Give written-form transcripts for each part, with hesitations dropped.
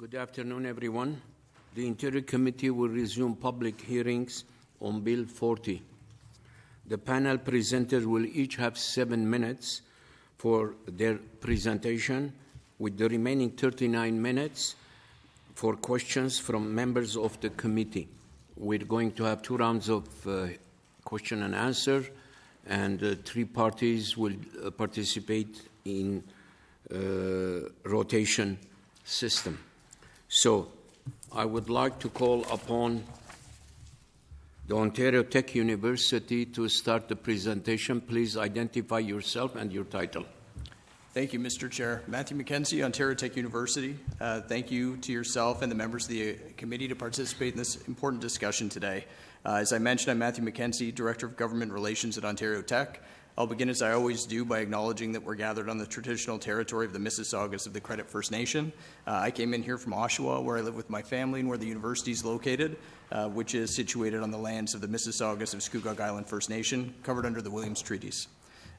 Good afternoon, everyone. The Interior Committee will resume public hearings on Bill 40. The panel presenters will each have 7 minutes for their presentation, with the remaining 39 minutes for questions from members of the committee. We're going to have 2 rounds of question and answer, and 3 parties will participate in rotation system. So I would like to call upon the Ontario Tech University to start the presentation. Please identify yourself and your title. Thank you, Mr. Chair. Matthew McKenzie, Ontario Tech University. Thank you to yourself and the members of the committee to participate in this important discussion today. As I mentioned, I'm Matthew McKenzie, Director of Government Relations at Ontario Tech. I'll begin, as I always do, by acknowledging that we're gathered on the traditional territory of the Mississaugas of the Credit First Nation. I came in here from Oshawa, where I live with my family and where the university is located, which is situated on the lands of the Mississaugas of Scugog Island First Nation, covered under the Williams Treaties.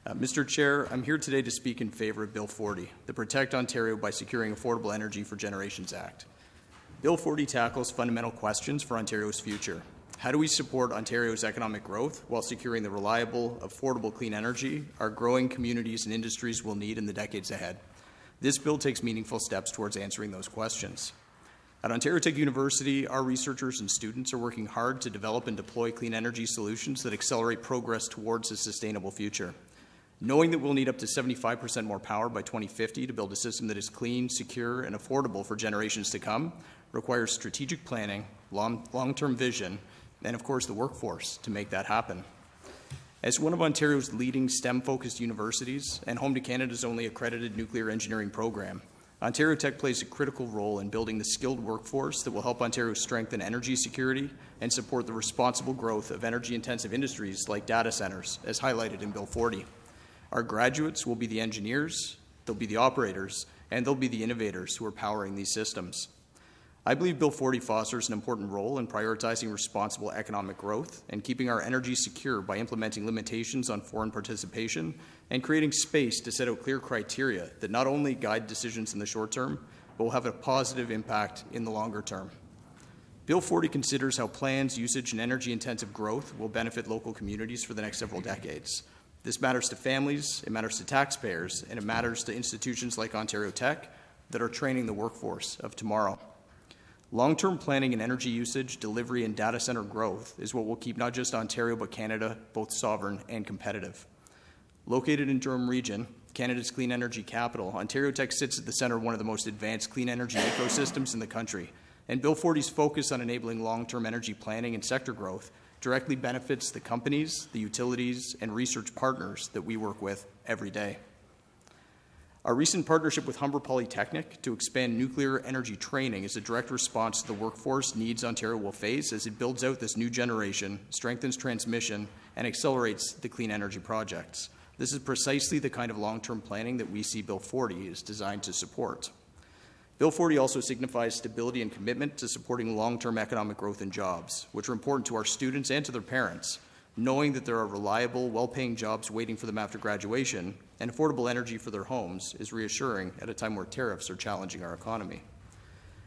Mr. Chair, I'm here today to speak in favor of Bill 40, the Protect Ontario by Securing Affordable Energy for Generations Act. Bill 40 tackles fundamental questions for Ontario's future. How do we support Ontario's economic growth while securing the reliable, affordable, clean energy our growing communities and industries will need in the decades ahead? This bill takes meaningful steps towards answering those questions. At Ontario Tech University, our researchers and students are working hard to develop and deploy clean energy solutions that accelerate progress towards a sustainable future. Knowing that we'll need up to 75% more power by 2050 to build a system that is clean, secure, and affordable for generations to come requires strategic planning, long-term vision, and of course the workforce to make that happen. As one of Ontario's leading STEM-focused universities and home to Canada's only accredited nuclear engineering program, Ontario Tech plays a critical role in building the skilled workforce that will help Ontario strengthen energy security and support the responsible growth of energy-intensive industries like data centers, as highlighted in Bill 40. Our graduates will be the engineers, they'll be the operators, and they'll be the innovators who are powering these systems. I believe Bill 40 fosters an important role in prioritizing responsible economic growth and keeping our energy secure by implementing limitations on foreign participation and creating space to set out clear criteria that not only guide decisions in the short term, but will have a positive impact in the longer term. Bill 40 considers how plans, usage, and energy-intensive growth will benefit local communities for the next several decades. This matters to families, it matters to taxpayers, and it matters to institutions like Ontario Tech that are training the workforce of tomorrow. Long-term planning in energy usage, delivery, and data center growth is what will keep not just Ontario but Canada both sovereign and competitive. Located in Durham Region, Canada's clean energy capital, Ontario Tech sits at the center of one of the most advanced clean energy ecosystems in the country, and Bill 40's focus on enabling long-term energy planning and sector growth directly benefits the companies, the utilities, and research partners that we work with every day. Our recent partnership with Humber Polytechnic to expand nuclear energy training is a direct response to the workforce needs Ontario will face as it builds out this new generation, strengthens transmission, and accelerates the clean energy projects. This is precisely the kind of long-term planning that we see Bill 40 is designed to support. Bill 40 also signifies stability and commitment to supporting long-term economic growth and jobs, which are important to our students and to their parents. Knowing that there are reliable, well-paying jobs waiting for them after graduation and affordable energy for their homes is reassuring at a time where tariffs are challenging our economy.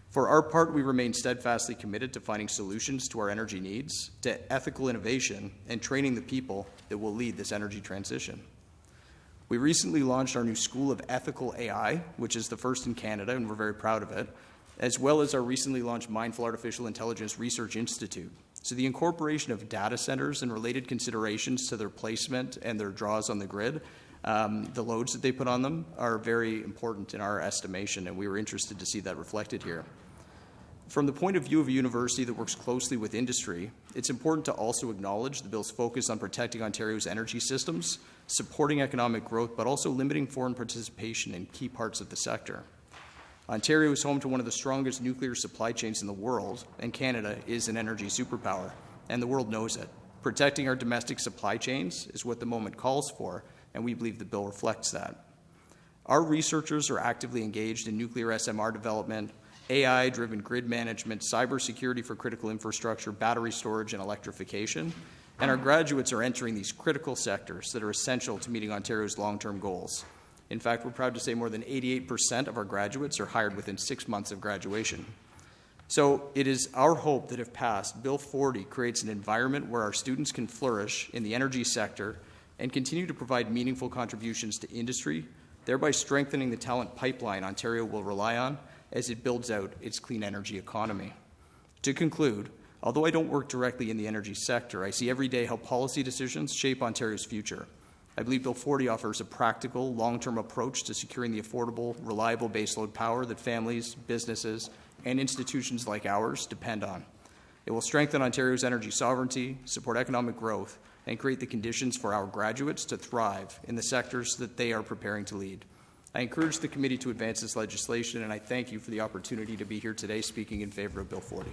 For our part, we remain steadfastly committed to finding solutions to our energy needs, to ethical innovation, and training the people that will lead this energy transition. We recently launched our new School of Ethical AI, which is the first in Canada, and we're very proud of it, as well as our recently launched Mindful Artificial Intelligence Research Institute. So the incorporation of data centers and related considerations to their placement and their draws on the grid, the loads that they put on them, are very important in our estimation, and we were interested to see that reflected here. From the point of view of a university that works closely with industry, it's important to also acknowledge the bill's focus on protecting Ontario's energy systems, supporting economic growth, but also limiting foreign participation in key parts of the sector. Ontario is home to one of the strongest nuclear supply chains in the world, and Canada is an energy superpower, and the world knows it. Protecting our domestic supply chains is what the moment calls for, and we believe the bill reflects that. Our researchers are actively engaged in nuclear SMR development, AI-driven grid management, cybersecurity for critical infrastructure, battery storage, and electrification, and our graduates are entering these critical sectors that are essential to meeting Ontario's long-term goals. In fact, we're proud to say more than 88% of our graduates are hired within 6 months of graduation. So it is our hope that if passed, Bill 40 creates an environment where our students can flourish in the energy sector and continue to provide meaningful contributions to industry, thereby strengthening the talent pipeline Ontario will rely on as it builds out its clean energy economy. To conclude, although I don't work directly in the energy sector, I see every day how policy decisions shape Ontario's future. I believe Bill 40 offers a practical, long-term approach to securing the affordable, reliable baseload power that families, businesses, and institutions like ours depend on. It will strengthen Ontario's energy sovereignty, support economic growth, and create the conditions for our graduates to thrive in the sectors that they are preparing to lead. I encourage the committee to advance this legislation, and I thank you for the opportunity to be here today speaking in favor of Bill 40.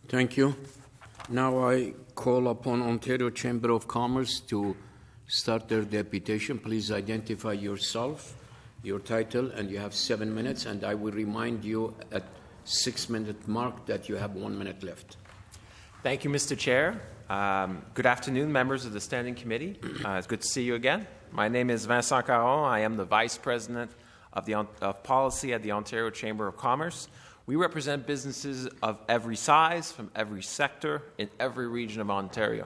Thank you. Now I call upon Ontario Chamber of Commerce to start their deputation. Please identify yourself, your title, and you have 7 minutes, and I will remind you at 6-minute mark that you have 1 minute left. Thank you, Mr. Chair. Good afternoon, members of the Standing Committee. It's good to see you again. My name is Vincent Caron. I am the Vice President of Policy at the Ontario Chamber of Commerce. We represent businesses of every size, from every sector, in every region of Ontario.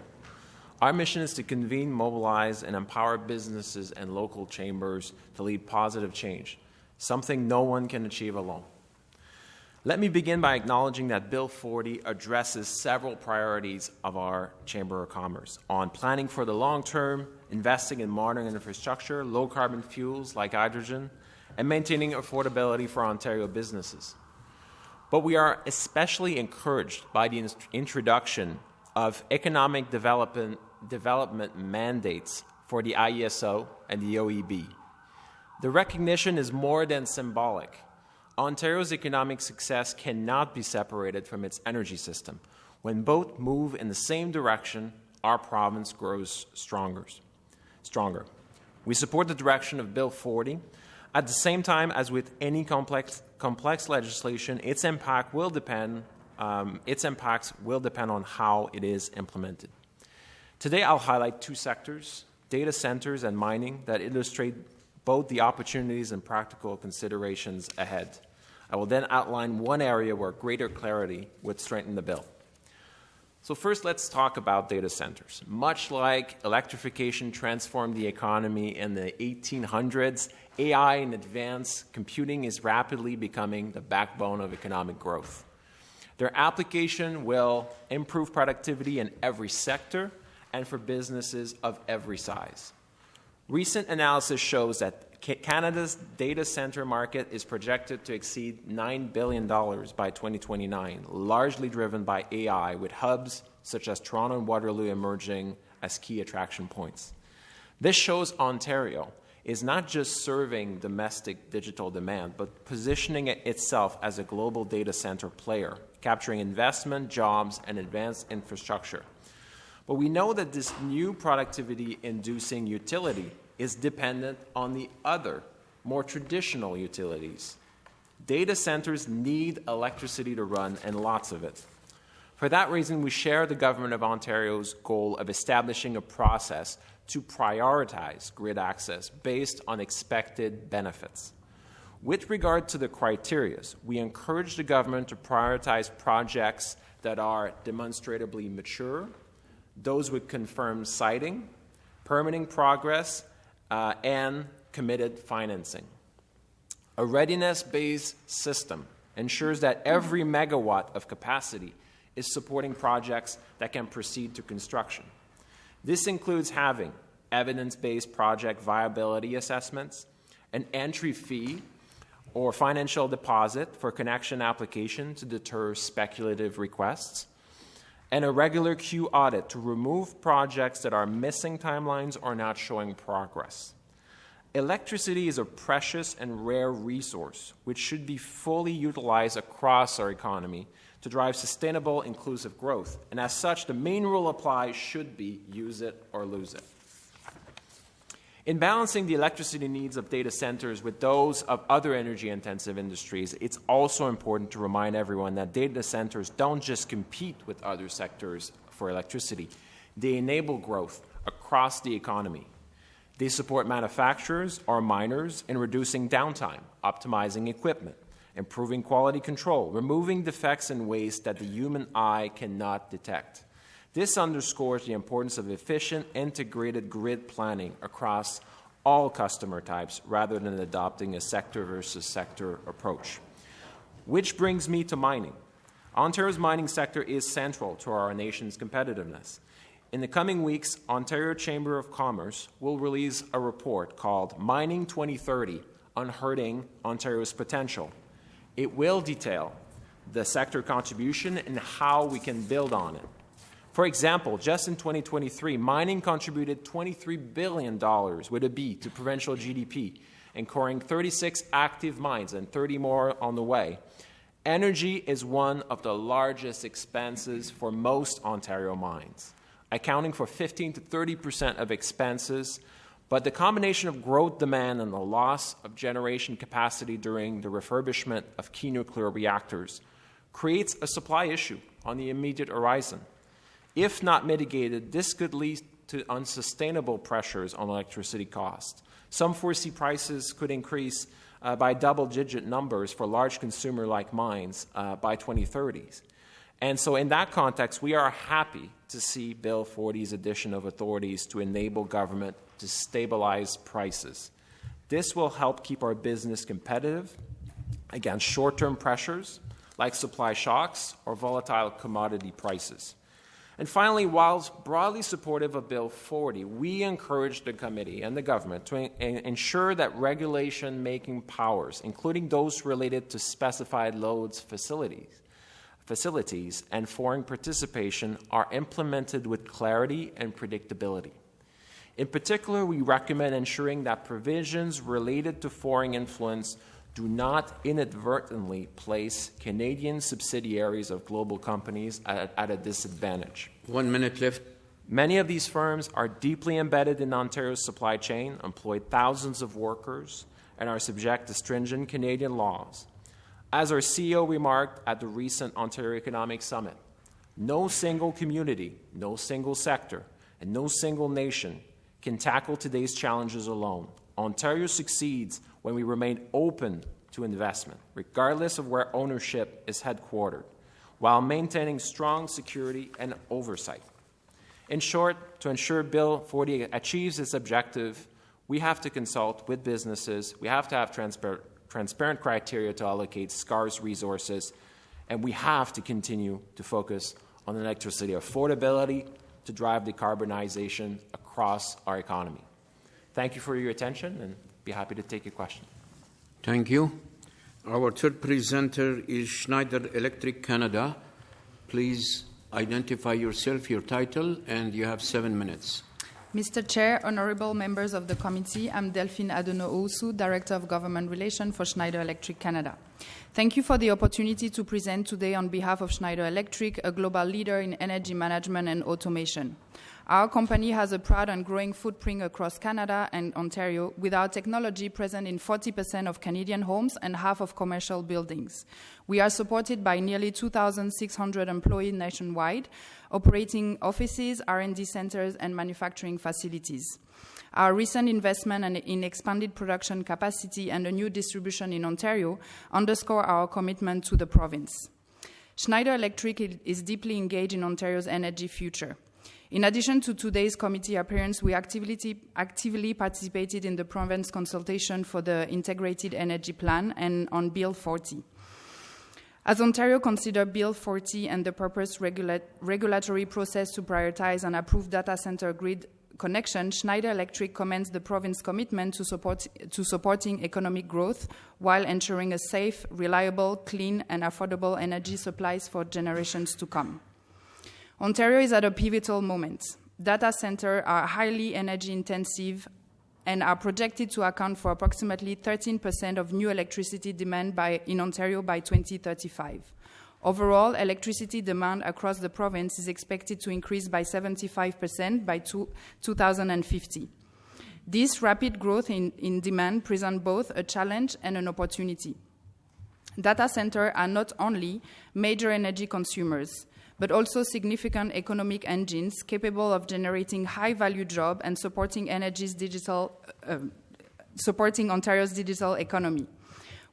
Our mission is to convene, mobilize, and empower businesses and local chambers to lead positive change, something no one can achieve alone. Let me begin by acknowledging that Bill 40 addresses several priorities of our Chamber of Commerce on planning for the long term, investing in modern infrastructure, low-carbon fuels like hydrogen, and maintaining affordability for Ontario businesses. But we are especially encouraged by the introduction of economic development mandates for the IESO and the OEB. The recognition is more than symbolic. Ontario's economic success cannot be separated from its energy system. When both move in the same direction, our province grows stronger. We support the direction of Bill 40. At the same time, as with any complex legislation, its impacts will depend on how it is implemented. Today, I'll highlight two sectors, data centers and mining, that illustrate both the opportunities and practical considerations ahead. I will then outline one area where greater clarity would strengthen the bill. So first, let's talk about data centers. Much like electrification transformed the economy in the 1800s, AI and advanced computing is rapidly becoming the backbone of economic growth. Their application will improve productivity in every sector and for businesses of every size. Recent analysis shows that Canada's data center market is projected to exceed $9 billion by 2029, largely driven by AI, with hubs such as Toronto and Waterloo emerging as key attraction points. This shows Ontario is not just serving domestic digital demand, but positioning itself as a global data center player, capturing investment, jobs, and advanced infrastructure. But we know that this new productivity-inducing utility is dependent on the other, more traditional utilities. Data centers need electricity to run, and lots of it. For that reason, we share the Government of Ontario's goal of establishing a process to prioritize grid access based on expected benefits. With regard to the criteria, we encourage the government to prioritize projects that are demonstrably mature, those with confirmed siting, permitting progress, and committed financing. A readiness-based system ensures that every megawatt of capacity is supporting projects that can proceed to construction. This includes having evidence-based project viability assessments, an entry fee or financial deposit for connection application to deter speculative requests, and a regular queue audit to remove projects that are missing timelines or not showing progress. Electricity is a precious and rare resource which should be fully utilized across our economy to drive sustainable, inclusive growth. And as such, the main rule applies should be use it or lose it. In balancing the electricity needs of data centers with those of other energy-intensive industries, it's also important to remind everyone that data centers don't just compete with other sectors for electricity. They enable growth across the economy. They support manufacturers or miners in reducing downtime, optimizing equipment, improving quality control, removing defects and waste that the human eye cannot detect. This underscores the importance of efficient, integrated grid planning across all customer types rather than adopting a sector versus sector approach. Which brings me to mining. Ontario's mining sector is central to our nation's competitiveness. In the coming weeks, Ontario Chamber of Commerce will release a report called Mining 2030, Unearthing Ontario's Potential. It will detail the sector contribution and how we can build on it. For example, just in 2023, mining contributed $23 billion with a B to provincial GDP, incurring 36 active mines and 30 more on the way. Energy is one of the largest expenses for most Ontario mines, accounting for 15 to 30% of expenses, but the combination of growth demand and the loss of generation capacity during the refurbishment of key nuclear reactors creates a supply issue on the immediate horizon. If not mitigated, this could lead to unsustainable pressures on electricity costs. Some foresee prices could increase by double-digit numbers for large consumer like mines by 2030s. And so in that context, we are happy to see Bill 40's addition of authorities to enable government to stabilize prices. This will help keep our business competitive against short-term pressures like supply shocks or volatile commodity prices. And finally, whilst broadly supportive of Bill 40, we encourage the committee and the government to ensure that regulation-making powers, including those related to specified loads facilities and foreign participation, are implemented with clarity and predictability. In particular, we recommend ensuring that provisions related to foreign influence do not inadvertently place Canadian subsidiaries of global companies at a disadvantage. 1 minute left. Many of these firms are deeply embedded in Ontario's supply chain, employ thousands of workers, and are subject to stringent Canadian laws. As our CEO remarked at the recent Ontario Economic Summit, no single community, no single sector, and no single nation can tackle today's challenges alone. Ontario succeeds when we remain open to investment, regardless of where ownership is headquartered, while maintaining strong security and oversight. In short, to ensure Bill 40 achieves its objective, we have to consult with businesses, we have to have transparent criteria to allocate scarce resources, and we have to continue to focus on electricity affordability to drive decarbonization across our economy. Thank you for your attention, and be happy to take your question. Thank you. Our third presenter is Schneider Electric Canada. Please identify yourself, your title, and you have 7 minutes. Mr. Chair, honorable members of the committee, I'm Delphine Adenau-Ousu, Director of Government Relations for Schneider Electric Canada. Thank you for the opportunity to present today on behalf of Schneider Electric, a global leader in energy management and automation. Our company has a proud and growing footprint across Canada and Ontario, with our technology present in 40% of Canadian homes and half of commercial buildings. We are supported by nearly 2,600 employees nationwide, operating offices, R&D centers, and manufacturing facilities. Our recent investment in expanded production capacity and a new distribution in Ontario underscore our commitment to the province. Schneider Electric is deeply engaged in Ontario's energy future. In addition to today's committee appearance, we actively participated in the province consultation for the Integrated Energy Plan and on Bill 40. As Ontario considered Bill 40 and the proposed regulatory process to prioritize and approve data center grid connection, Schneider Electric commends the province's commitment to supporting economic growth while ensuring a safe, reliable, clean, and affordable energy supplies for generations to come. Ontario is at a pivotal moment. Data centers are highly energy intensive and are projected to account for approximately 13% of new electricity demand in Ontario by 2035. Overall, electricity demand across the province is expected to increase by 75% by 2050. This rapid growth in demand presents both a challenge and an opportunity. Data centers are not only major energy consumers, but also significant economic engines capable of generating high-value jobs and supporting Ontario's digital economy.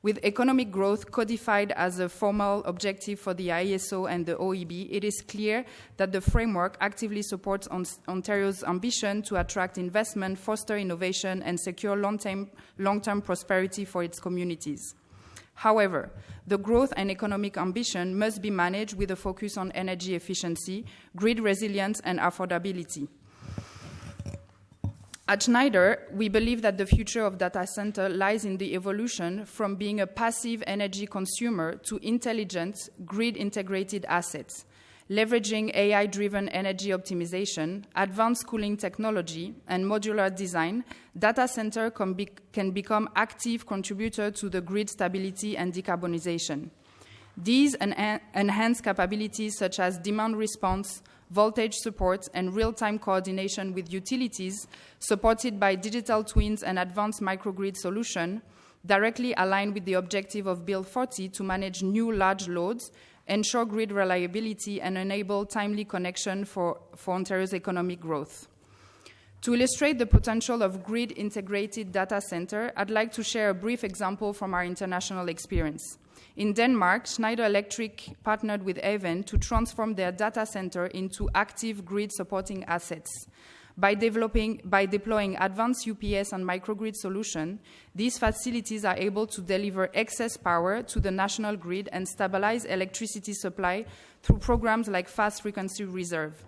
With economic growth codified as a formal objective for the ISO and the OEB, it is clear that the framework actively supports Ontario's ambition to attract investment, foster innovation, and secure long-term prosperity for its communities. However, the growth and economic ambition must be managed with a focus on energy efficiency, grid resilience, and affordability. At Schneider, we believe that the future of data center lies in the evolution from being a passive energy consumer to intelligent, grid-integrated assets. Leveraging AI-driven energy optimization, advanced cooling technology, and modular design, data center can become active contributor to the grid stability and decarbonization. These enhanced capabilities such as demand response, voltage support, and real-time coordination with utilities, supported by digital twins and advanced microgrid solution, directly align with the objective of Bill 40 to manage new large loads, ensure grid reliability, and enable timely connection for Ontario's economic growth. To illustrate the potential of grid-integrated data center, I'd like to share a brief example from our international experience. In Denmark, Schneider Electric partnered with Even to transform their data center into active grid-supporting assets. By deploying advanced UPS and microgrid solution, these facilities are able to deliver excess power to the national grid and stabilize electricity supply through programs like fast frequency reserve.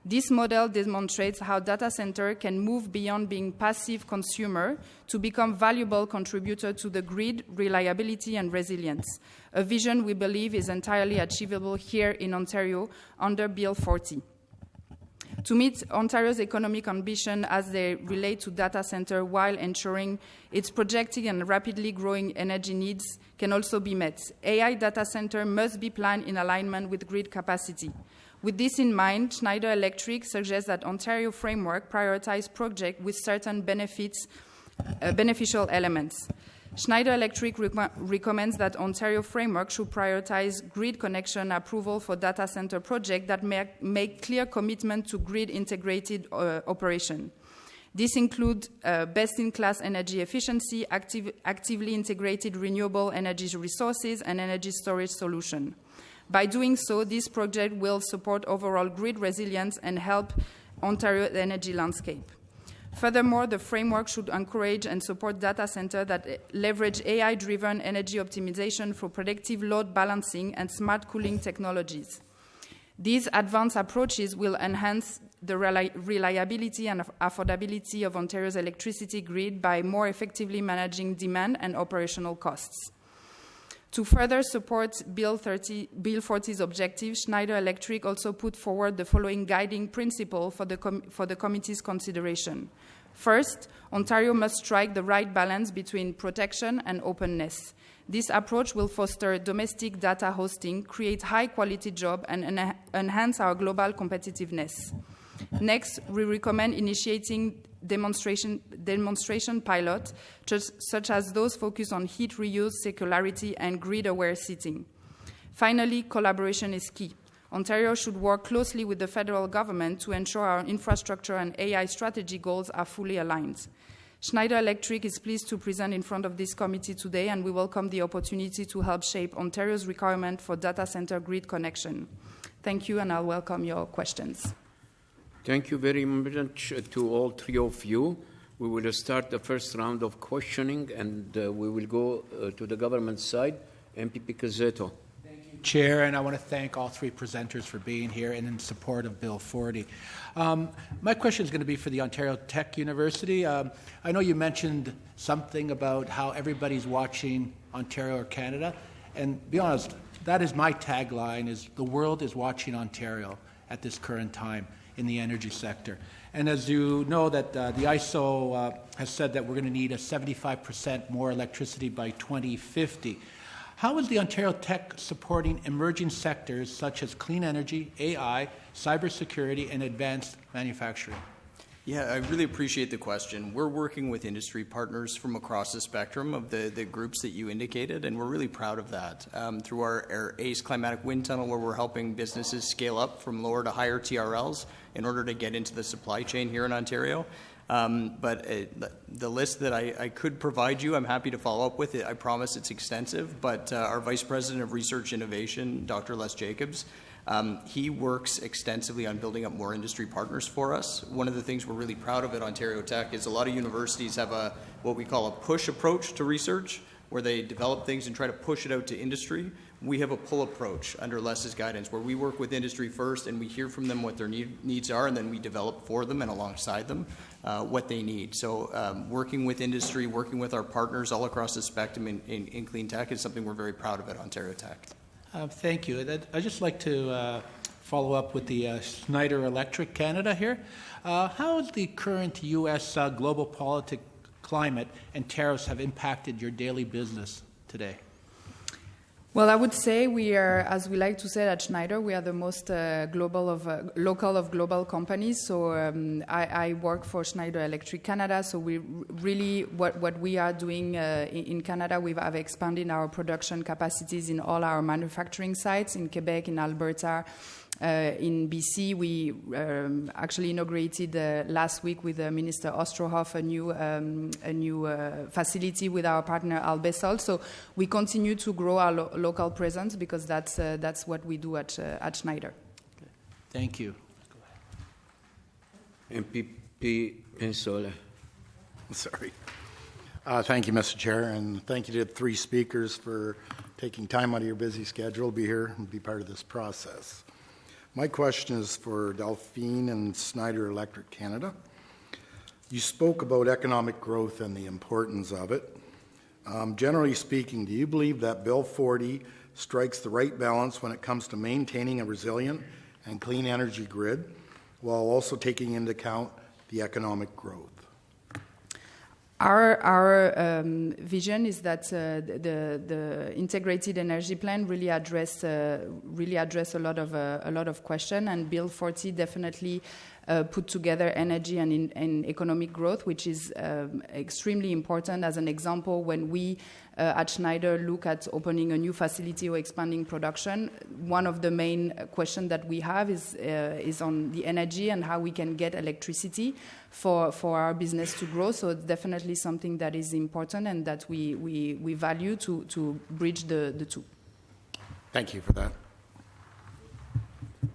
This model demonstrates how data center can move beyond being passive consumer to become valuable contributor to the grid, reliability, and resilience, a vision we believe is entirely achievable here in Ontario under Bill 40. To meet Ontario's economic ambition as they relate to data center while ensuring its projected and rapidly growing energy needs can also be met, AI data center must be planned in alignment with grid capacity. With this in mind, Schneider Electric suggests that Ontario framework prioritize projects with certain beneficial elements. Schneider Electric recommends that Ontario framework should prioritize grid connection approval for data center projects that make clear commitment to grid-integrated operation. This includes best-in-class energy efficiency, actively integrated renewable energy resources, and energy storage solution. By doing so, this project will support overall grid resilience and help Ontario's energy landscape. Furthermore, the framework should encourage and support data centers that leverage AI-driven energy optimization for predictive load balancing and smart cooling technologies. These advanced approaches will enhance the reliability and affordability of Ontario's electricity grid by more effectively managing demand and operational costs. To further support Bill 40's objectives, Schneider Electric also put forward the following guiding principle for the committee's consideration. First, Ontario must strike the right balance between protection and openness. This approach will foster domestic data hosting, create high-quality jobs, and enhance our global competitiveness. Next, we recommend initiating demonstration pilots, such as those focused on heat reuse, circularity, and grid-aware seating. Finally, collaboration is key. Ontario should work closely with the federal government to ensure our infrastructure and AI strategy goals are fully aligned. Schneider Electric is pleased to present in front of this committee today, and we welcome the opportunity to help shape Ontario's requirement for data center grid connection. Thank you, and I'll welcome your questions. Thank you very much to all three of you. We will start the first round of questioning, and we will go to the government side. MP Picazzetto. Thank you, Chair, and I want to thank all three presenters for being here and in support of Bill 40. My question is going to be for the Ontario Tech University. I know you mentioned something about how everybody's watching Ontario or Canada, and be honest, that is my tagline, is the world is watching Ontario at this current time in the energy sector. And as you know, that the ISO has said that we're going to need a 75% more electricity by 2050. How is the Ontario Tech supporting emerging sectors such as clean energy, AI, cybersecurity, and advanced manufacturing? Yeah, I really appreciate the question. We're working with industry partners from across the spectrum of the groups that you indicated, and we're really proud of that. Through our ACE Climatic Wind Tunnel, where we're helping businesses scale up from lower to higher TRLs in order to get into the supply chain here in Ontario. But the list that I could provide you, I'm happy to follow up with it. I promise it's extensive, but our Vice President of Research Innovation, Dr. Les Jacobs, he works extensively on building up more industry partners for us. One of the things we're really proud of at Ontario Tech is a lot of universities have what we call a push approach to research, where they develop things and try to push it out to industry. We have a pull approach under Les's guidance, where we work with industry first and we hear from them what their needs are, and then we develop for them and alongside them what they need. So working with industry, working with our partners all across the spectrum in clean tech is something we're very proud of at Ontario Tech. Thank you. I'd just like to follow up with the Schneider Electric Canada here. How has the current U.S. Global political climate and tariffs have impacted your daily business today? Well, I would say we are, as we like to say at Schneider, we are the most local of global companies. So I work for Schneider Electric Canada. So we really, what we are doing in Canada, we have expanded our production capacities in all our manufacturing sites in Quebec, in Alberta. In BC, we actually inaugurated last week with Minister Ostrohoff a new facility with our partner Albesol. So we continue to grow our local presence because that's what we do at Schneider. Thank you. MPP Pensola. Sorry. Thank you, Mr. Chair, and thank you to the three speakers for taking time out of your busy schedule to be here and be part of this process. My question is for Delphine and Schneider Electric Canada. You spoke about economic growth and the importance of it. Generally speaking, do you believe that Bill 40 strikes the right balance when it comes to maintaining a resilient and clean energy grid while also taking into account the economic growth? Our vision is that the integrated energy plan really address a lot of questions, and Bill 40 definitely put together energy and economic growth, which is extremely important. As an example, when we at Schneider look at opening a new facility or expanding production, one of the main questions that we have is on the energy and how we can get electricity for our business to grow. So it's definitely something that is important and that we value to bridge the two. Thank you for that.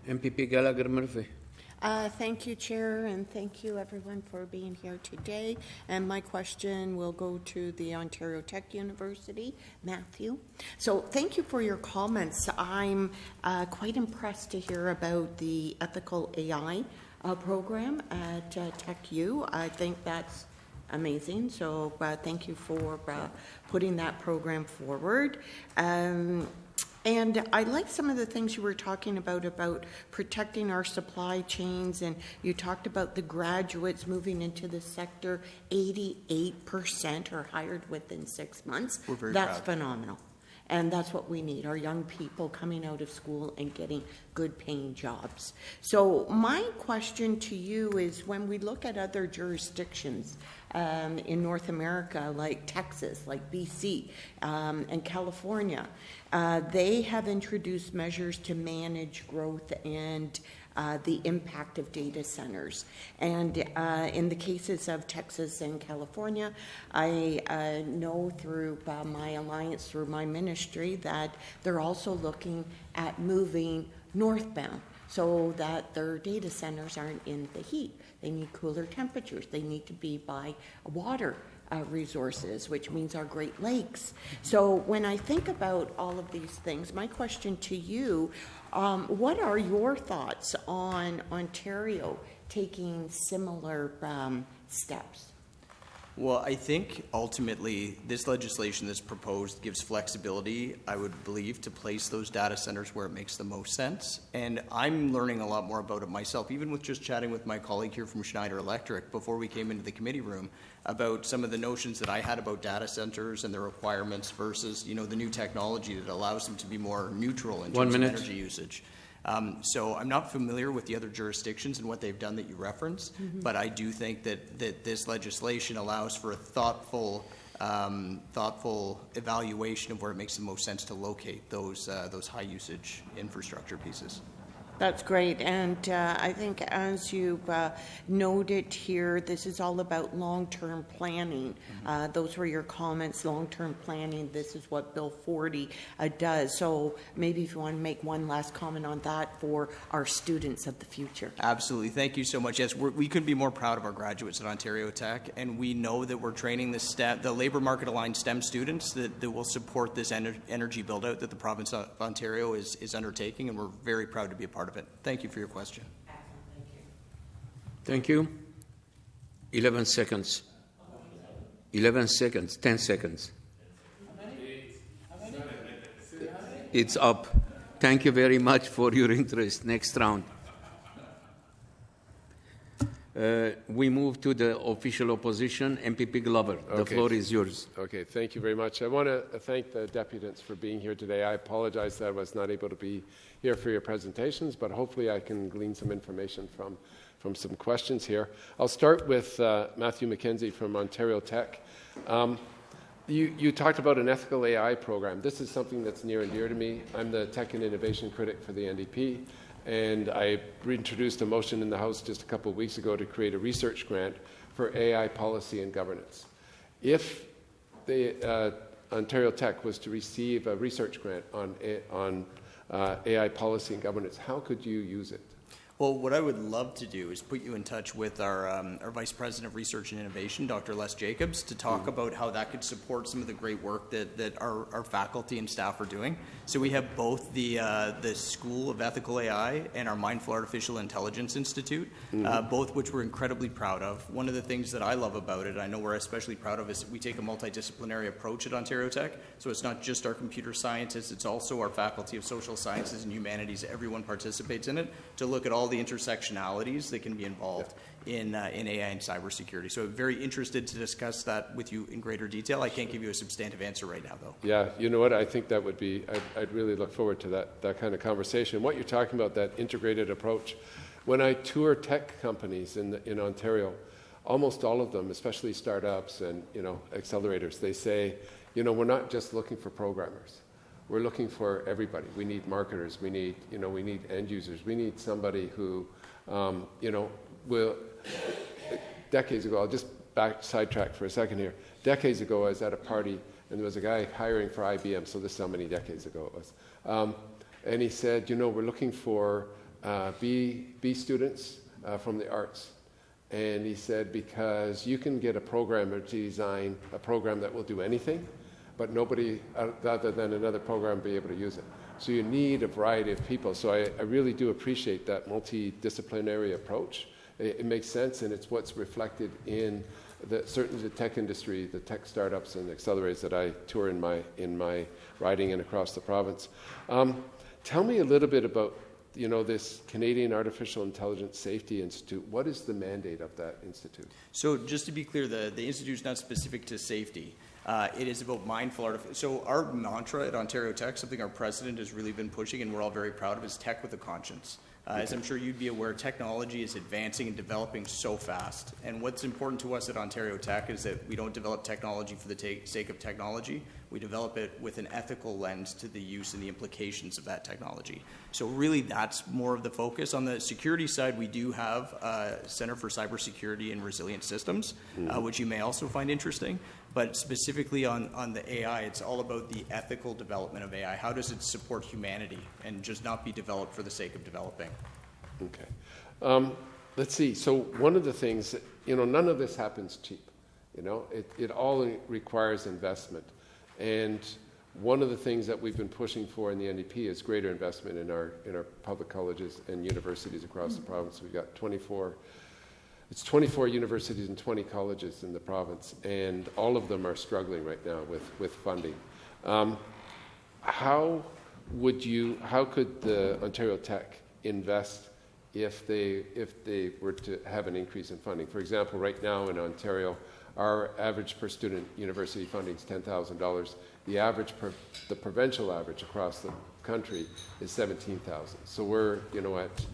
MPP Gallagher Murphy. Thank you, Chair, and thank you, everyone, for being here today. And my question will go to the Ontario Tech University, Matthew. So thank you for your comments. I'm quite impressed to hear about the ethical AI program at TechU. I think that's amazing. So thank you for putting that program forward. And I like some of the things you were talking about protecting our supply chains, and you talked about the graduates moving into the sector. 88% are hired within 6 months. We're very That's proud. phenomenal. And that's what we need, our young people coming out of school and getting good paying jobs. So my question to you is, when we look at other jurisdictions in North America, like Texas, like BC, and California, they have introduced measures to manage growth and the impact of data centers. And in the cases of Texas and California, I know through my alliance, through my ministry, that they're also looking at moving northbound so that their data centers aren't in the heat. They need cooler temperatures. They need to be by water resources, which means our Great Lakes. So when I think about all of these things, my question to you, what are your thoughts on Ontario taking similar steps? Well, I think ultimately this legislation that's proposed gives flexibility, I would believe, to place those data centers where it makes the most sense. And I'm learning a lot more about it myself, even with just chatting with my colleague here from Schneider Electric before we came into the committee room, about some of the notions that I had about data centers and their requirements versus, the new technology that allows them to be more neutral in terms of energy usage. So I'm not familiar with the other jurisdictions and what they've done that you referenced, but I do think that this legislation allows for a thoughtful evaluation of where it makes the most sense to locate those high usage infrastructure pieces. That's great, and I think as you noted here, this is all about long-term planning. Those were your comments, long-term planning. This is what Bill 40 does. So maybe if you want to make one last comment on that for our students of the future. Absolutely. Thank you so much. Yes, we couldn't be more proud of our graduates at Ontario Tech, and we know that we're training the labor market-aligned STEM students that will support this energy build-out that the province of Ontario is undertaking, and we're very proud to be a part of it. Thank you for your question. Thank you. 11 seconds. 11 seconds. 10 seconds. It's up. Thank you very much for your interest. Next round. We move to the official opposition. MPP Glover, the floor is yours. Okay, thank you very much. I want to thank the deputants for being here today. I apologize that I was not able to be here for your presentations, but hopefully I can glean some information from some questions here. I'll start with Matthew McKenzie from Ontario Tech. You talked about an ethical AI program. This is something that's near and dear to me. I'm the Tech and Innovation Critic for the NDP. And I reintroduced a motion in the House just a couple of weeks ago to create a research grant for AI policy and governance. If the Ontario Tech was to receive a research grant on AI policy and governance, how could you use it? Well, what I would love to do is put you in touch with our Vice President of Research and Innovation, Dr. Les Jacobs, to talk about how that could support some of the great work that our faculty and staff are doing. So we have both the School of Ethical AI and our Mindful Artificial Intelligence Institute, both which we're incredibly proud of. One of the things that I love about it, I know we're especially proud of, is we take a multidisciplinary approach at Ontario Tech. So it's not just our computer scientists, it's also our faculty of social sciences and humanities. Everyone participates in it to look at all the intersectionalities that can be involved in AI and cybersecurity. So I'm very interested to discuss that with you in greater detail. I can't give you a substantive answer right now, though. Yeah, you know what? I think that would be, I'd really look forward to that kind of conversation. What you're talking about, that integrated approach. When I tour tech companies in Ontario, almost all of them, especially startups and accelerators, they say, we're not just looking for programmers. We're looking for everybody. We need marketers. We need end users. We need somebody who, will. Decades ago, I'll just sidetrack for a second here. Decades ago, I was at a party, and there was a guy hiring for IBM. So this is how many decades ago it was. And he said, we're looking for B students from the arts. And he said, because you can get a programmer to design a program that will do anything, but nobody other than another program will be able to use it. So you need a variety of people. So I really do appreciate that multidisciplinary approach. It makes sense, and it's what's reflected in certainly the tech industry, the tech startups and accelerators that I tour in my riding and across the province. Tell me a little bit about this Canadian Artificial Intelligence Safety Institute. What is the mandate of that institute? So just to be clear, the institute is not specific to safety. It is about mindful artificial. So our mantra at Ontario Tech, something our president has really been pushing and we're all very proud of, is tech with a conscience. As I'm sure you'd be aware, technology is advancing and developing so fast. And what's important to us at Ontario Tech is that we don't develop technology for the sake of technology. We develop it with an ethical lens to the use and the implications of that technology. So really that's more of the focus. On the security side, we do have a Center for Cybersecurity and Resilient Systems, which you may also find interesting. But specifically on the AI, it's all about the ethical development of AI. How does it support humanity and just not be developed for the sake of developing? Okay. Let's see. So one of the things, none of this happens cheap. It all requires investment. And one of the things that we've been pushing for in the NDP is greater investment in our public colleges and universities across the province. We've got 24 universities and 20 colleges in the province, and all of them are struggling right now with funding. How could the Ontario Tech invest if they were to have an increase in funding? For example, right now in Ontario, our average per student university funding is $10,000. The provincial average across the country is $17,000. So we're, at,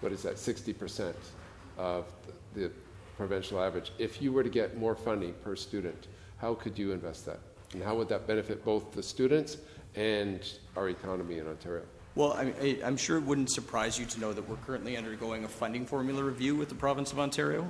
what is that, 60% of the provincial average. If you were to get more funding per student, how could you invest that? And how would that benefit both the students and our economy in Ontario? Well, I'm sure it wouldn't surprise you to know that we're currently undergoing a funding formula review with the province of Ontario.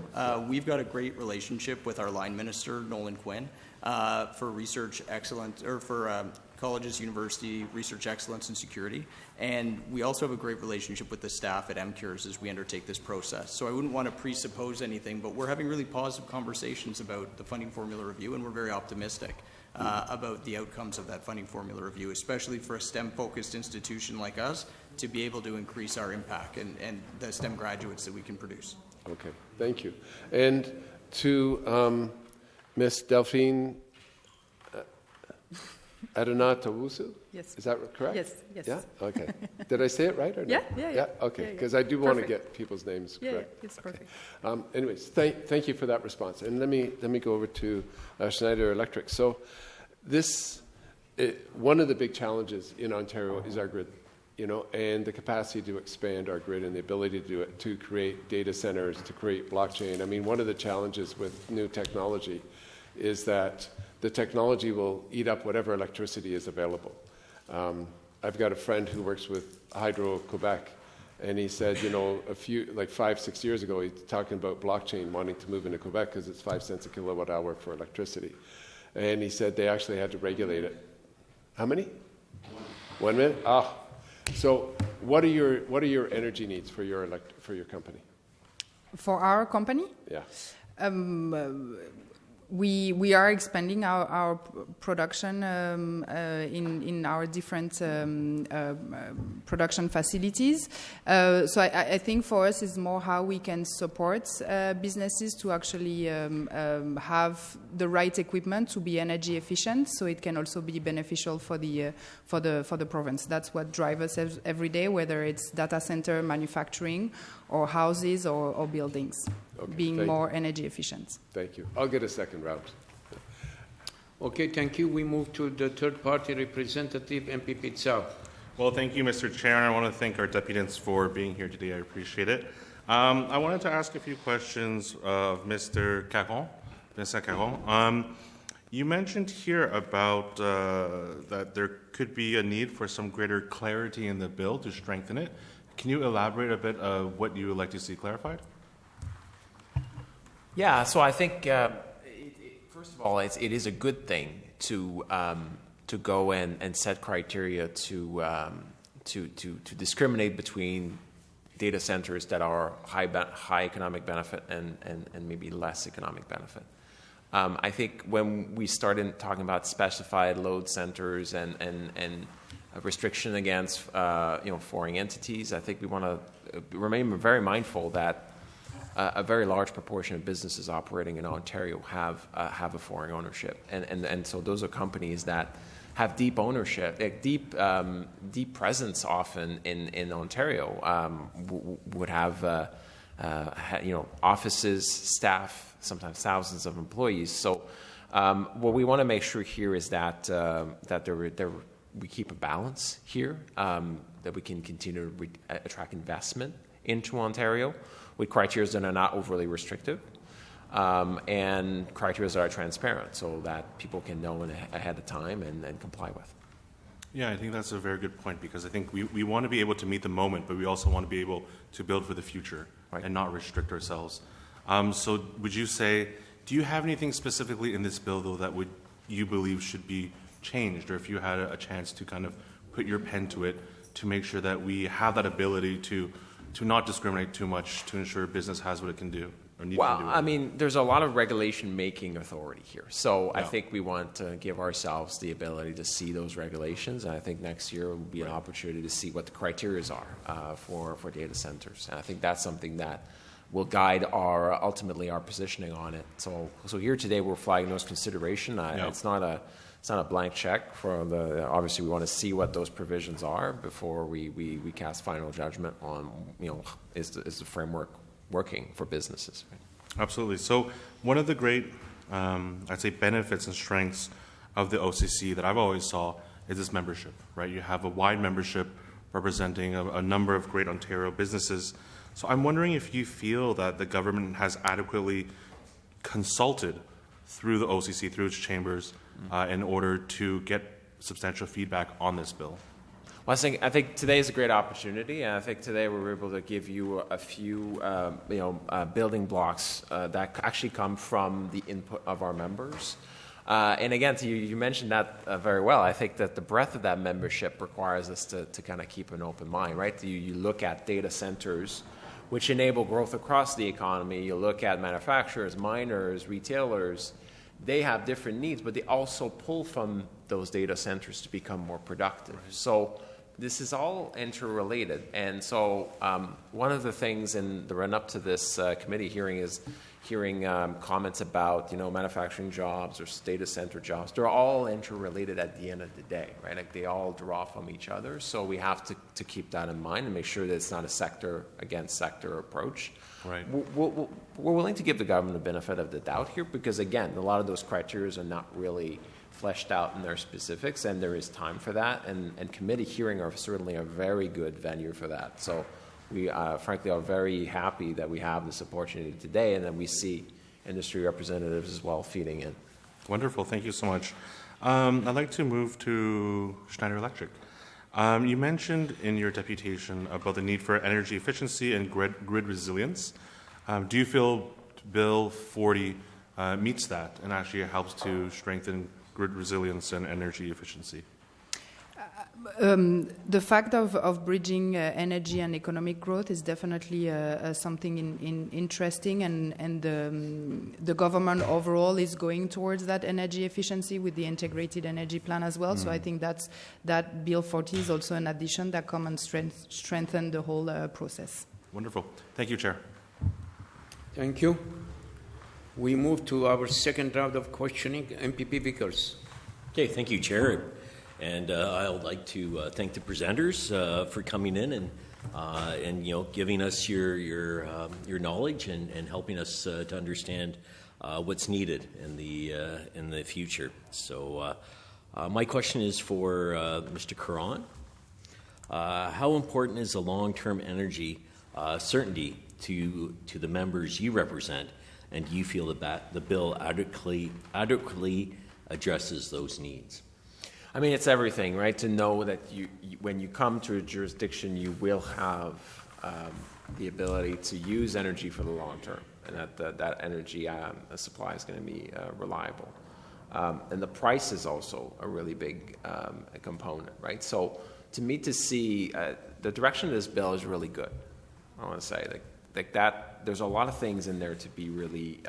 We've got a great relationship with our line minister, Nolan Quinn, for research excellence, or for colleges, university, research excellence and security. And we also have a great relationship with the staff at MCures as we undertake this process. So I wouldn't want to presuppose anything, but we're having really positive conversations about the funding formula review, and we're very optimistic about the outcomes of that funding formula review, especially for a STEM-focused institution like us to be able to increase our impact and the STEM graduates that we can produce. Okay, thank you. And to Ms. Delphine Adonatowusu? Yes. Is that correct? Yes, yes. Yeah? Okay. Did I say it right or no? Yeah. Okay, because I do want to get people's names correct. Yeah, it's perfect. Anyways, thank you for that response. And let me go over to Schneider Electric. So one of the big challenges in Ontario is our grid, and the capacity to expand our grid and the ability to do it, to create data centers, to create blockchain. I mean, one of the challenges with new technology is that the technology will eat up whatever electricity is available. I've got a friend who works with Hydro-Quebec, and he said, 5-6 years ago, he's talking about blockchain wanting to move into Quebec because it's 5 cents a kilowatt hour for electricity. And he said they actually had to regulate it. How many? 1 minute? So what are your energy needs for your company? For our company? Yeah. We are expanding our production in our different production facilities. So I think for us it's more how we can support businesses to actually have the right equipment to be energy efficient, so it can also be beneficial for the province. That's what drives us every day, whether it's data center, manufacturing, or houses or buildings. Okay, being more energy efficient. Thank you. I'll get a second round. Okay, thank you. We move to the third-party representative, MP Pizzao. Well, thank you, Mr. Chair, and I want to thank our deputants for being here today. I appreciate it. I wanted to ask a few questions of Mr. Vincent Caron. You mentioned here about that there could be a need for some greater clarity in the bill to strengthen it. Can you elaborate a bit of what you would like to see clarified? Yeah, so I think first of all, it is a good thing to go and set criteria to discriminate between data centers that are high economic benefit and maybe less economic benefit. I think when we started talking about specified load centers and a restriction against foreign entities, I think we want to remain very mindful that a very large proportion of businesses operating in Ontario have a foreign ownership, and so those are companies that have deep ownership, deep presence often in Ontario, would have offices, staff, sometimes thousands of employees. So what we want to make sure here is that we keep a balance here, that we can continue to attract investment into Ontario with criteria that are not overly restrictive, and criteria that are transparent so that people can know ahead of time and comply with. Yeah, I think that's a very good point, because I think we want to be able to meet the moment, but we also want to be able to build for the future, right, and not restrict ourselves. So would you say, do you have anything specifically in this bill, though, that you believe should be changed, or if you had a chance to kind of put your pen to it to make sure that we have that ability to not discriminate too much, to ensure business has what it can do or need to do? Well, I mean, there's a lot of regulation-making authority here. So yeah. I think we want to give ourselves the ability to see those regulations, and I think next year will be an opportunity to see what the criteria are for data centers. And I think that's something that will guide ultimately our positioning on it. So here today we're flagging those considerations. It's not a blank check for obviously we want to see what those provisions are before we cast final judgment on, is the framework working for businesses. Right? Absolutely. So one of the great I'd say, benefits and strengths of the OCC that I've always saw is its membership, right? You have a wide membership representing a number of great Ontario businesses. So I'm wondering if you feel that the government has adequately consulted through the OCC, through its chambers, in order to get substantial feedback on this bill. Well, I think today is a great opportunity, and I think today we're able to give you a few, building blocks that actually come from the input of our members. And again, you mentioned that very well. I think that the breadth of that membership requires us to kind of keep an open mind, right? You look at data centers, which enable growth across the economy. You look at manufacturers, miners, retailers. They have different needs, but they also pull from those data centers to become more productive. Right. So this is all interrelated. And so one of the things in the run-up to this committee hearing is hearing comments about, manufacturing jobs or data center jobs. They're all interrelated at the end of the day, right? Like they all draw from each other. So we have to keep that in mind and make sure that it's not a sector against sector approach. Right. We're willing to give the government the benefit of the doubt here because, again, a lot of those criteria are not really fleshed out in their specifics, and there is time for that. And committee hearing are certainly a very good venue for that. So we, frankly, are very happy that we have this opportunity today and that we see industry representatives as well feeding in. Wonderful. Thank you so much. I'd like to move to Schneider Electric. You mentioned in your deputation about the need for energy efficiency and grid resilience. Do you feel Bill 40 meets that and actually helps to strengthen grid resilience and energy efficiency? The fact of bridging energy and economic growth is definitely something interesting, and the government overall is going towards that energy efficiency with the integrated energy plan as well. So I think that Bill 40 is also an addition that come and strengthen the whole process. Wonderful. Thank you, Chair. Thank you. We move to our second round of questioning. MPP Vickers. Okay, thank you, Chair. And I would like to thank the presenters for coming in and giving us your knowledge and helping us to understand what's needed in the future. So my question is for Mr. Caron. How important is the long-term energy certainty to the members you represent, and do you feel that the bill adequately addresses those needs? I mean, it's everything, right? To know that you when you come to a jurisdiction, you will have the ability to use energy for the long term, and that energy supply is going to be reliable. And the price is also a really big component, right? So to see the direction of this bill is really good. I want to say like that. There's a lot of things in there to be really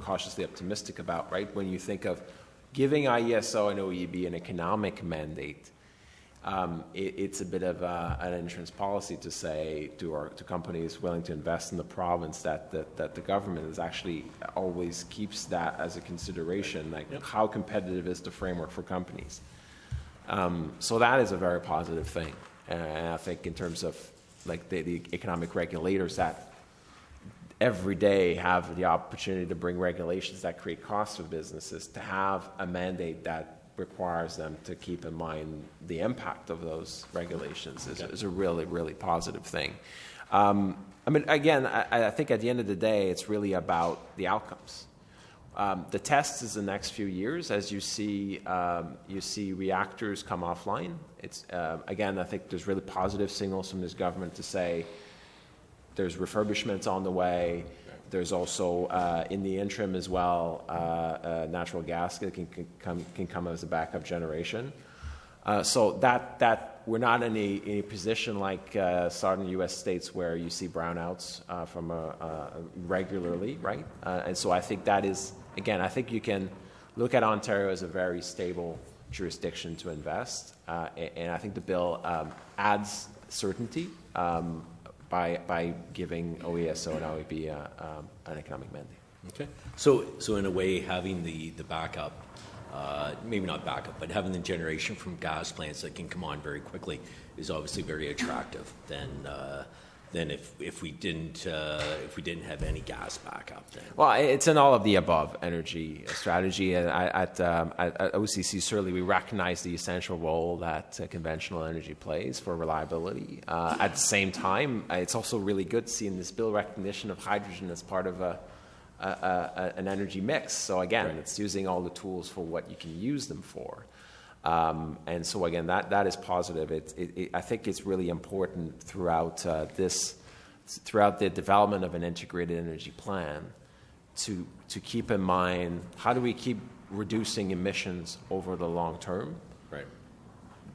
cautiously optimistic about, right? When you think of giving IESO and OEB an economic mandate, it's a bit of an insurance policy to say to companies willing to invest in the province that the government is actually always keeps that as a consideration, like how competitive is the framework for companies. So that is a very positive thing, and I think in terms of like the economic regulators that every day have the opportunity to bring regulations that create costs for businesses, to have a mandate that requires them to keep in mind the impact of those regulations is a really, really positive thing. I mean, again, I think at the end of the day, it's really about the outcomes. The test is the next few years as you see reactors come offline. It's again, I think there's really positive signals from this government to say there's refurbishments on the way. There's also, in the interim as well, natural gas that can come as a backup generation. So that we're not in a position like southern U.S. states where you see brownouts from regularly, right? And so I think that is, again, I think you can look at Ontario as a very stable jurisdiction to invest, and I think the bill adds certainty. By giving OESO and OEB an economic mandate. Okay. So in a way, having the backup, maybe not backup, but having the generation from gas plants that can come on very quickly is obviously very attractive than than if we didn't have any gas backup. Then. Well, it's an all of the above energy strategy, and at OCC certainly we recognize the essential role that conventional energy plays for reliability. At the same time, it's also really good seeing this bill recognition of hydrogen as part of an energy mix. So again, it's using all the tools for what you can use them for. And so again, that is positive. I think it's really important throughout the development of an integrated energy plan to keep in mind how do we keep reducing emissions over the long term. Right.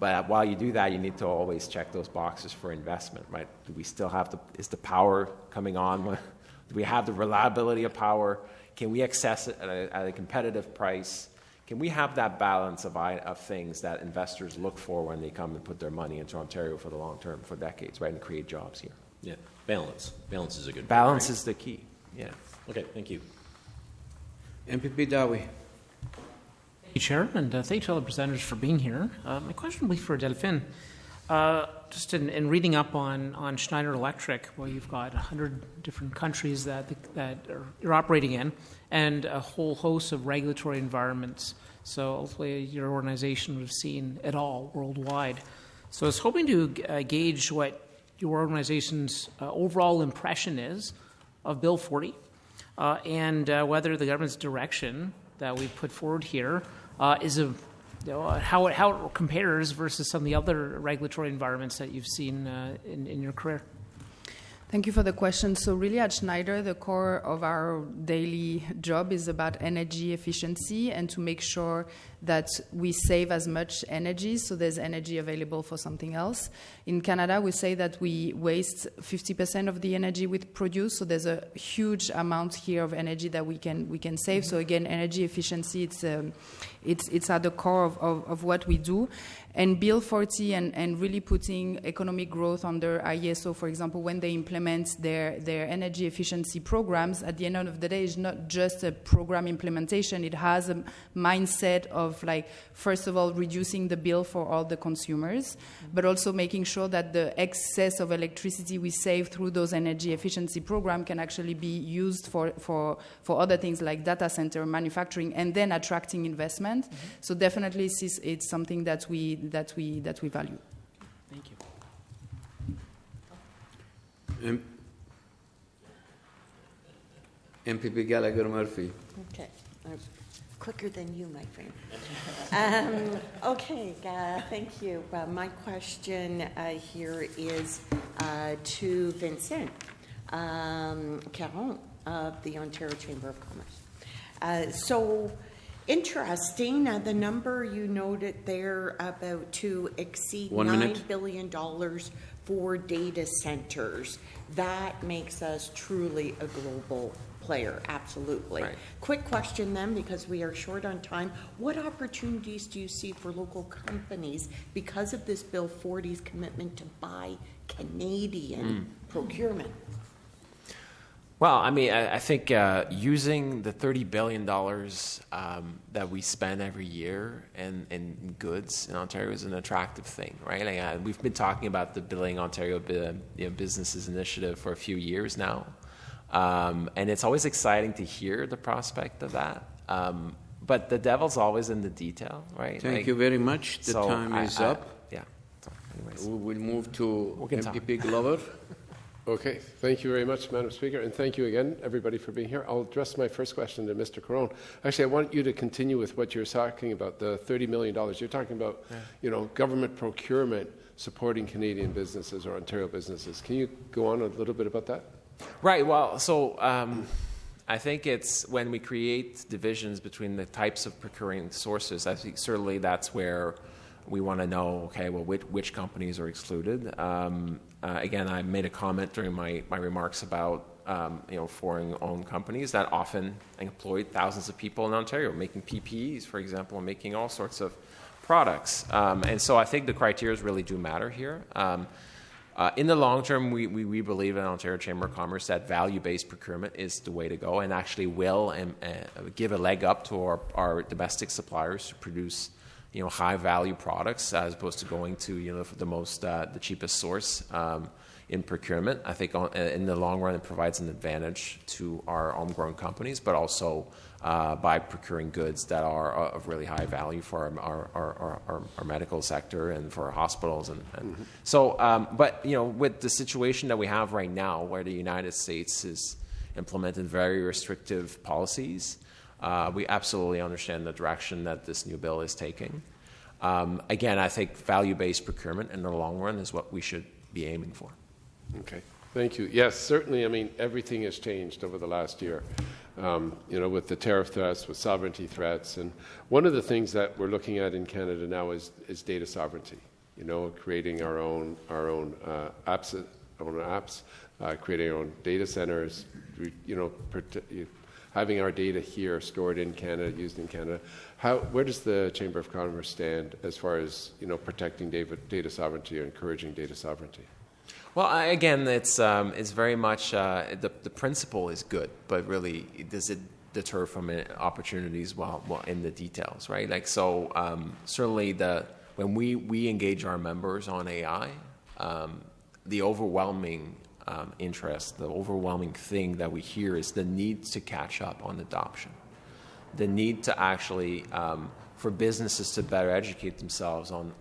But while you do that, you need to always check those boxes for investment, right? Do we still have is the power coming on? Do we have the reliability of power? Can we access it at a competitive price? Can we have that balance of things that investors look for when they come and put their money into Ontario for the long term, for decades, right, and create jobs here? Yeah, balance. Balance is a good word, balance right? is the key. Yeah. Okay, thank you. MPP Dawi. Thank you, Chair, and thank you to all the presenters for being here. My question will be for Delphine. Just in reading up on Schneider Electric, where you've got 100 different countries that you're operating in, and a whole host of regulatory environments. So hopefully your organization would have seen it all worldwide. So I was hoping to gauge what your organization's overall impression is of Bill 40, and whether the government's direction that we put forward here is how it compares versus some of the other regulatory environments that you've seen in your career. Thank you for the question. So really at Schneider, the core of our daily job is about energy efficiency and to make sure that we save as much energy so there's energy available for something else. In Canada, we say that we waste 50% of the energy we produce, so there's a huge amount here of energy that we can save. So again, energy efficiency, it's at the core of what we do. And Bill 40 and really putting economic growth under IESO, for example, when they implement their energy efficiency programs, at the end of the day, it's not just a program implementation. It has a mindset of, like, first of all, reducing the bill for all the consumers, but also making sure that the excess of electricity we save through those energy efficiency programs can actually be used for other things like data center manufacturing, and then attracting investment. Mm-hmm. So definitely it's something that we value. Thank you. MPP Gallagher Murphy. Okay. Quicker than you, my friend. Okay, thank you. My question here is to Vincent Caron of the Ontario Chamber of Commerce. So interesting, the number you noted there about to exceed $9 billion for data centers. That makes us truly a global player, absolutely. Right. Quick question then, because we are short on time. What opportunities do you see for local companies because of this Bill 40's commitment to buy Canadian procurement? Well, I mean, I think using the $30 billion that we spend every year in goods in Ontario is an attractive thing, right? Like, we've been talking about the Building Ontario Businesses Initiative for a few years now, and it's always exciting to hear the prospect of that. But the devil's always in the detail, right? Thank you very much. The time is up. Yeah. So anyways. We will move to MPP Glover. Okay, thank you very much, Madam Speaker, and thank you again, everybody, for being here. I'll address my first question to Mr. Caron. Actually, I want you to continue with what you're talking about, the $30 million. You're talking about, government procurement supporting Canadian businesses or Ontario businesses. Can you go on a little bit about that? Right, well, so I think it's when we create divisions between the types of procuring sources, I think certainly that's where we want to know, okay, well, which companies are excluded. Again, I made a comment during my remarks about foreign-owned companies that often employ thousands of people in Ontario, making PPEs, for example, and making all sorts of products. And so I think the criteria really do matter here. In the long term, we believe in Ontario Chamber of Commerce that value-based procurement is the way to go and actually will give a leg up to our domestic suppliers to produce high-value products as opposed to going to the cheapest source. in procurement. I think in the long run, it provides an advantage to our homegrown companies, but also by procuring goods that are of really high value for our medical sector and for our hospitals. But with the situation that we have right now, where the United States has implemented very restrictive policies, we absolutely understand the direction that this new bill is taking. Again, I think value-based procurement in the long run is what we should be aiming for. Okay, thank you. Yes, certainly. I mean, everything has changed over the last year. With the tariff threats, with sovereignty threats, and one of the things that we're looking at in Canada now is data sovereignty. Creating our own apps, creating our own data centers. Having our data here stored in Canada, used in Canada. Where does the Chamber of Commerce stand as far as protecting data sovereignty or encouraging data sovereignty? Well, again, it's very much the principle is good, but really, does it deter from opportunities? Well, in the details, right? Certainly, when we engage our members on AI, the overwhelming interest, the overwhelming thing that we hear is the need to catch up on adoption, the need to actually for businesses to better educate themselves on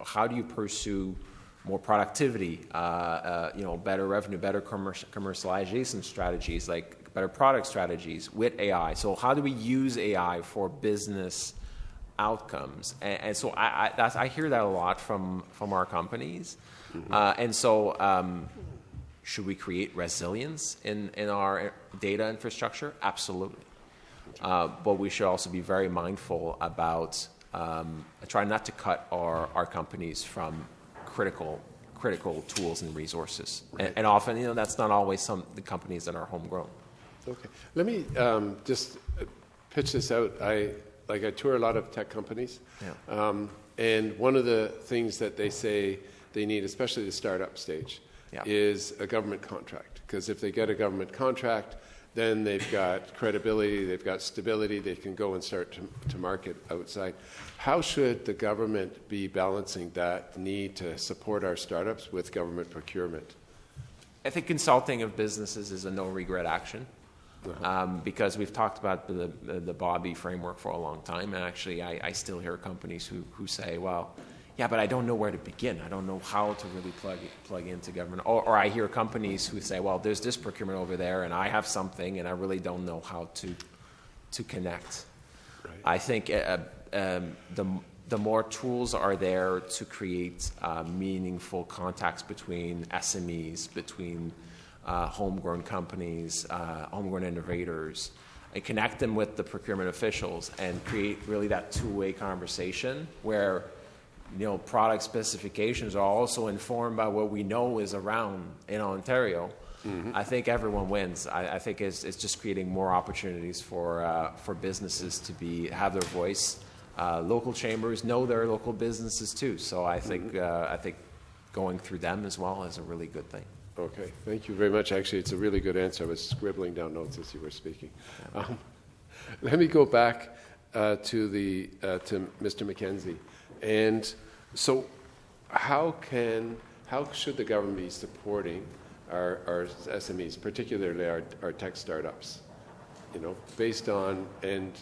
how do you pursue more productivity, better revenue, better commercialization strategies, like better product strategies with AI. So how do we use AI for business outcomes? And so I hear that a lot from our companies. Should we create resilience in our data infrastructure? Absolutely. But we should also be very mindful about trying not to cut our companies from critical tools and resources. Right. And often, that's not always the companies that are homegrown. Okay. Let me just pitch this out. I tour a lot of tech companies. Yeah. And one of the things that they say they need, especially the startup stage, is a government contract. Because if they get a government contract, then they've got credibility, they've got stability, they can go and start to market outside. How should the government be balancing that need to support our startups with government procurement? I think consulting of businesses is a no-regret action. Because we've talked about the Bobby framework for a long time, and actually I still hear companies who say, well, yeah, but I don't know where to begin. I don't know how to really plug into government. Or I hear companies who say, well, there's this procurement over there, and I have something, and I really don't know how to connect. Right. I think the more tools are there to create meaningful contacts between SMEs, between homegrown companies, homegrown innovators, and connect them with the procurement officials and create really that two-way conversation where product specifications are also informed by what we know is around in Ontario. Mm-hmm. I think everyone wins. I think it's just creating more opportunities for businesses to have their voice. Local chambers know their local businesses too. So I think going through them as well is a really good thing. Okay, thank you very much. Actually, it's a really good answer. I was scribbling down notes as you were speaking. Let me go back to Mr. McKenzie. And so how should the government be supporting our SMEs, particularly our tech startups, based on, and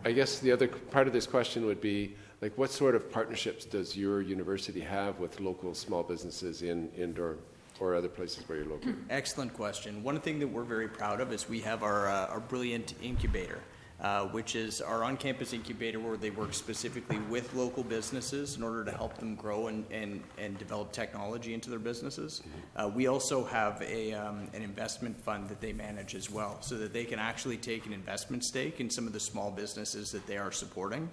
I guess the other part of this question would be, what sort of partnerships does your university have with local small businesses in Durham or other places where you're located? Excellent question. One thing that we're very proud of is we have our Brilliant Incubator. Which is our on-campus incubator where they work specifically with local businesses in order to help them grow and develop technology into their businesses. We also have an investment fund that they manage as well, so that they can actually take an investment stake in some of the small businesses that they are supporting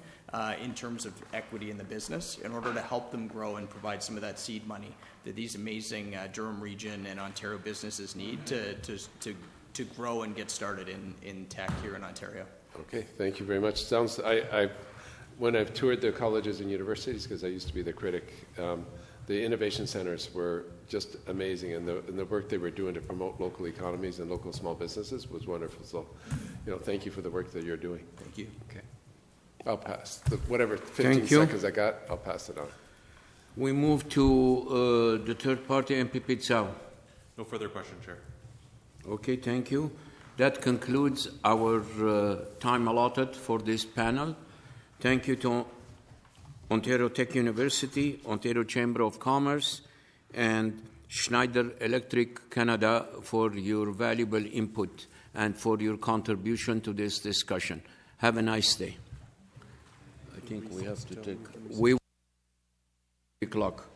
in terms of equity in the business in order to help them grow and provide some of that seed money that these amazing Durham region and Ontario businesses need to grow and get started in tech here in Ontario. Okay, thank you very much. When I've toured the colleges and universities, because I used to be the critic, the innovation centers were just amazing, and the work they were doing to promote local economies and local small businesses was wonderful. So, thank you for the work that you're doing. Thank you. Okay, I'll pass. Whatever 15 seconds I got, I'll pass it on. We move to the third party, MP Pizzao. No further question, Chair. Okay, thank you. That concludes our time allotted for this panel. Thank you to Ontario Tech University, Ontario Chamber of Commerce, and Schneider Electric Canada for your valuable input and for your contribution to this discussion. Have a nice day. I think we have to take... We o'clock.